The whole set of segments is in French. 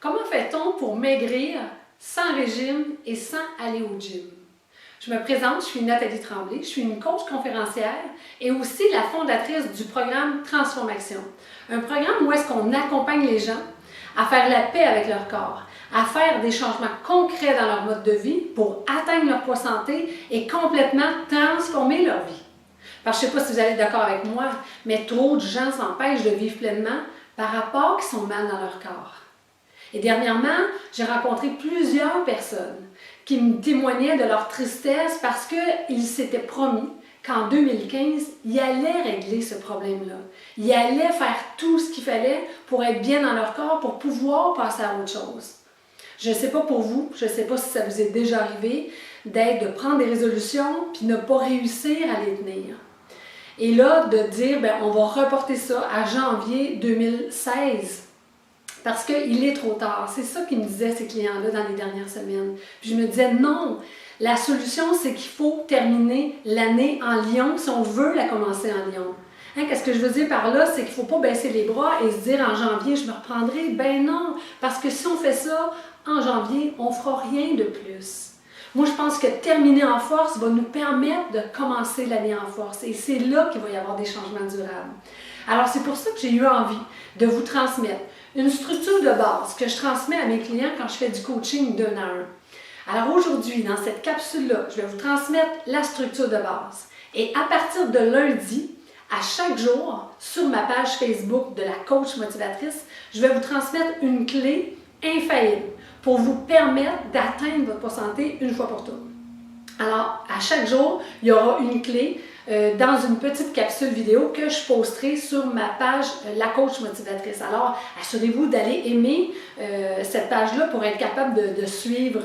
Comment fait-on pour maigrir sans régime et sans aller au gym? Je me présente, je suis Nathalie Tremblay, je suis une coach conférencière et aussi la fondatrice du programme Transformation. Un programme où est-ce qu'on accompagne les gens à faire la paix avec leur corps, à faire des changements concrets dans leur mode de vie pour atteindre leur poids santé et complètement transformer leur vie. Parce que je ne sais pas si vous allez être d'accord avec moi, mais trop de gens s'empêchent de vivre pleinement par rapport qu'ils sont mal dans leur corps. Et dernièrement, j'ai rencontré plusieurs personnes qui me témoignaient de leur tristesse parce qu'ils s'étaient promis qu'en 2015, ils allaient régler ce problème-là. Ils allaient faire tout ce qu'il fallait pour être bien dans leur corps, pour pouvoir passer à autre chose. Je ne sais pas pour vous, je ne sais pas si ça vous est déjà arrivé de prendre des résolutions puis ne pas réussir à les tenir. Et là, de dire, on va reporter ça à janvier 2016. Parce qu'il est trop tard. C'est ça qu'ils me disaient, ces clients-là, dans les dernières semaines. Puis je me disais, non, la solution, c'est qu'il faut terminer l'année en lion si on veut la commencer en lion. Qu'est-ce que je veux dire par là? C'est qu'il ne faut pas baisser les bras et se dire en janvier, je me reprendrai. Ben non, parce que si on fait ça en janvier, on ne fera rien de plus. Moi, je pense que terminer en force va nous permettre de commencer l'année en force. Et c'est là qu'il va y avoir des changements durables. Alors, c'est pour ça que j'ai eu envie de vous transmettre une structure de base que je transmets à mes clients quand je fais du coaching d'un à un. Alors aujourd'hui, dans cette capsule-là, je vais vous transmettre la structure de base. Et à partir de lundi, à chaque jour, sur ma page Facebook de la coach motivatrice, je vais vous transmettre une clé infaillible pour vous permettre d'atteindre votre poids santé une fois pour toutes. Alors, à chaque jour, il y aura une clé dans une petite capsule vidéo que je posterai sur ma page La Coach Motivatrice. Alors, assurez-vous d'aller aimer cette page-là pour être capable de suivre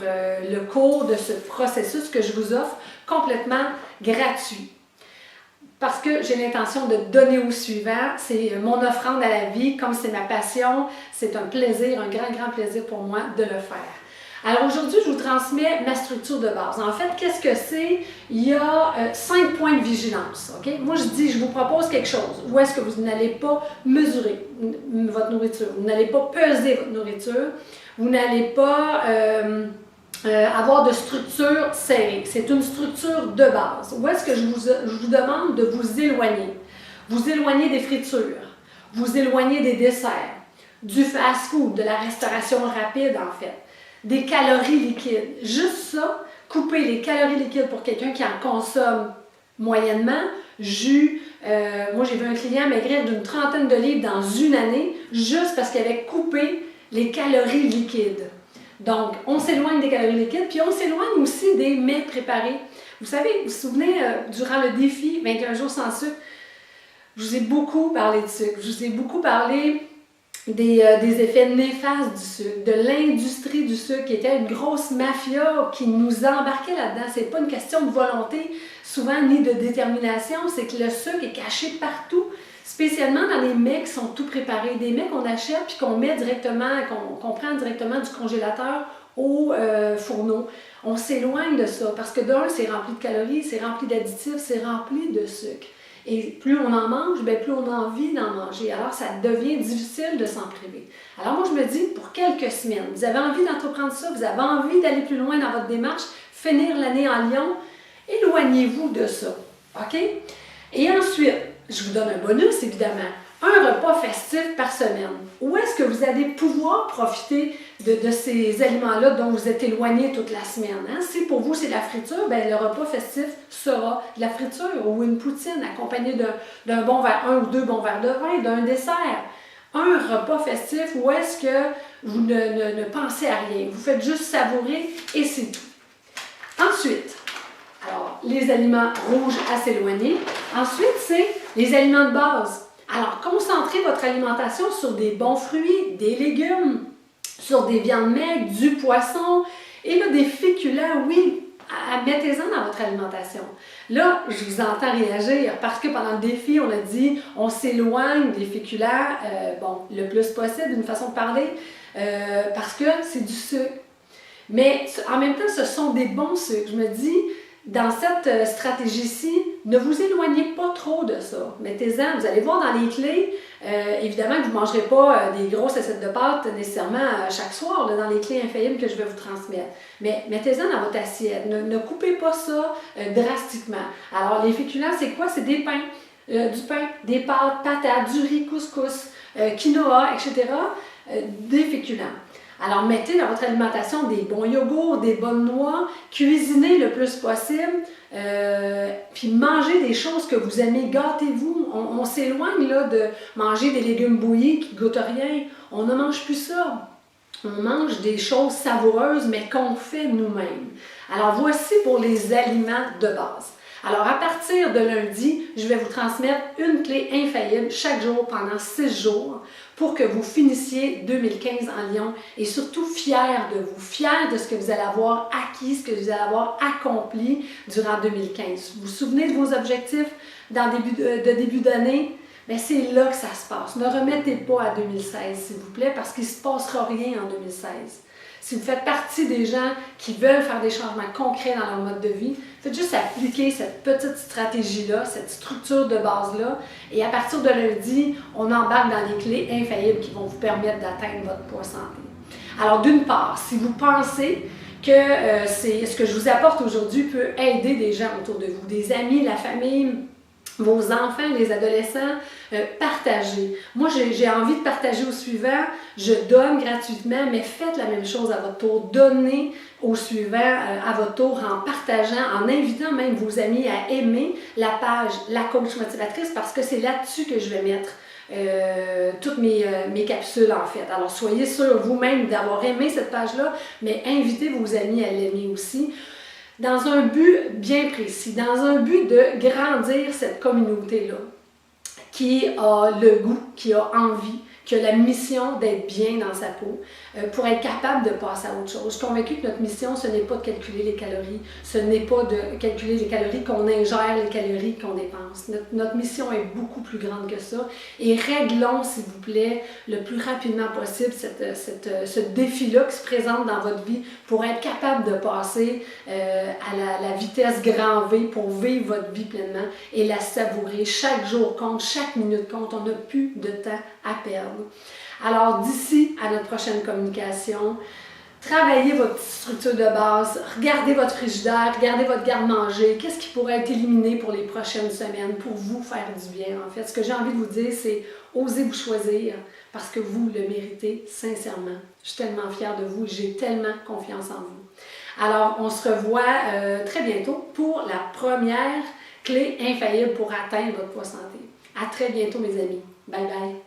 le cours de ce processus que je vous offre complètement gratuit. Parce que j'ai l'intention de donner au suivant, c'est mon offrande à la vie, comme c'est ma passion, c'est un plaisir, un grand plaisir pour moi de le faire. Alors aujourd'hui, je vous transmets ma structure de base. En fait, qu'est-ce que c'est? Il y a 5 points de vigilance. Okay? Moi, je vous propose quelque chose. Où est-ce que vous n'allez pas mesurer votre nourriture? Vous n'allez pas peser votre nourriture. Vous n'allez pas avoir de structure serrée. C'est une structure de base. Où est-ce que je vous demande de vous éloigner? Vous éloigner des fritures. Vous éloigner des desserts. Du fast-food, de la restauration rapide, en fait. Des calories liquides. Juste ça, couper les calories liquides pour quelqu'un qui en consomme moyennement, jus. Moi, j'ai vu un client maigrir d'une 30aine de livres dans une année, juste parce qu'il avait coupé les calories liquides. Donc, on s'éloigne des calories liquides, puis on s'éloigne aussi des mets préparés. Vous savez, vous vous souvenez, durant le défi 21 jours sans sucre, je vous ai beaucoup parlé de sucre, je vous ai beaucoup parlé des effets néfastes du sucre, de l'industrie du sucre qui était une grosse mafia qui nous embarquait là-dedans. C'est pas une question de volonté souvent ni de détermination, c'est que le sucre est caché partout, spécialement dans les mets qui sont tout préparés, des mets qu'on achète puis qu'on met directement, qu'on prend directement du congélateur au fourneau. On s'éloigne de ça parce que d'un, c'est rempli de calories, c'est rempli d'additifs, c'est rempli de sucre. Et plus on en mange, plus on a envie d'en manger. Alors, ça devient difficile de s'en priver. Alors, moi, je me dis, pour quelques semaines, vous avez envie d'entreprendre ça, vous avez envie d'aller plus loin dans votre démarche, finir l'année en lion, éloignez-vous de ça. OK? Et ensuite, je vous donne un bonus, évidemment. Un repas festif par semaine. Où est-ce que vous allez pouvoir profiter de ces aliments-là dont vous êtes éloigné toute la semaine? Si pour vous c'est la friture, le repas festif sera de la friture ou une poutine accompagnée d'un bon verre, 1 ou 2 bons verres de vin, d'un dessert. Un repas festif où est-ce que vous ne pensez à rien. Vous faites juste savourer et c'est tout. Ensuite, alors, les aliments rouges à s'éloigner. Ensuite, c'est les aliments de base. Alors, concentrez votre alimentation sur des bons fruits, des légumes, sur des viandes maigres, du poisson et là, des féculents, oui, mettez-en dans votre alimentation. Là, je vous entends réagir parce que pendant le défi, on a dit on s'éloigne des féculents, le plus possible, d'une façon de parler, parce que c'est du sucre. Mais en même temps, ce sont des bons sucres. Je me dis, Dans cette stratégie-ci, ne vous éloignez pas trop de ça. Mettez-en, vous allez voir dans les clés, évidemment que vous ne mangerez pas des grosses assiettes de pâtes nécessairement chaque soir là, dans les clés infaillibles que je vais vous transmettre. Mais mettez-en dans votre assiette. Ne coupez pas ça drastiquement. Alors, les féculents, c'est quoi? C'est des pains, du pain, des pâtes, patates, du riz, couscous, quinoa, etc. Des féculents. Alors, mettez dans votre alimentation des bons yogourts, des bonnes noix, cuisinez le plus possible, puis mangez des choses que vous aimez, gâtez-vous. On s'éloigne là de manger des légumes bouillis qui ne goûtent rien. On ne mange plus ça. On mange des choses savoureuses, mais qu'on fait nous-mêmes. Alors, voici pour les aliments de base. Alors, à partir de lundi, je vais vous transmettre une clé infaillible chaque jour pendant 6 jours pour que vous finissiez 2015 en Lyon et surtout fiers de vous, fiers de ce que vous allez avoir acquis, ce que vous allez avoir accompli durant 2015. Vous vous souvenez de vos objectifs dans début d'année? Bien, c'est là que ça se passe. Ne remettez pas à 2016, s'il vous plaît, parce qu'il ne se passera rien en 2016. Si vous faites partie des gens qui veulent faire des changements concrets dans leur mode de vie, faites juste appliquer cette petite stratégie-là, cette structure de base-là, et à partir de lundi, on embarque dans les clés infaillibles qui vont vous permettre d'atteindre votre poids santé. Alors, d'une part, si vous pensez que ce que je vous apporte aujourd'hui peut aider des gens autour de vous, des amis, la famille, vos enfants, les adolescents, partagez. Moi, j'ai envie de partager au suivant. Je donne gratuitement, mais faites la même chose à votre tour. Donnez au suivant à votre tour en partageant, en invitant même vos amis à aimer la page La Coach Motivatrice parce que c'est là-dessus que je vais mettre toutes mes capsules en fait. Alors, soyez sûrs vous-même d'avoir aimé cette page-là, mais invitez vos amis à l'aimer aussi. Dans un but bien précis, dans un but de grandir cette communauté-là, qui a le goût, qui a envie, qui a la mission d'être bien dans sa peau, pour être capable de passer à autre chose. Je suis convaincue que notre mission, ce n'est pas de calculer les calories, ce n'est pas de calculer les calories qu'on ingère, les calories qu'on dépense. Notre mission est beaucoup plus grande que ça. Et réglons, s'il vous plaît, le plus rapidement possible ce défi-là qui se présente dans votre vie pour être capable de passer à la vitesse grand V pour vivre votre vie pleinement et la savourer. Chaque jour compte, chaque minute compte. On n'a plus de temps à perdre. Alors, d'ici à notre prochaine communication, travaillez votre petite structure de base, regardez votre frigidaire, regardez votre garde-manger, qu'est-ce qui pourrait être éliminé pour les prochaines semaines pour vous faire du bien. En fait, ce que j'ai envie de vous dire, c'est osez vous choisir parce que vous le méritez sincèrement. Je suis tellement fière de vous et j'ai tellement confiance en vous. Alors, on se revoit très bientôt pour la première clé infaillible pour atteindre votre poids santé. À très bientôt, mes amis. Bye bye!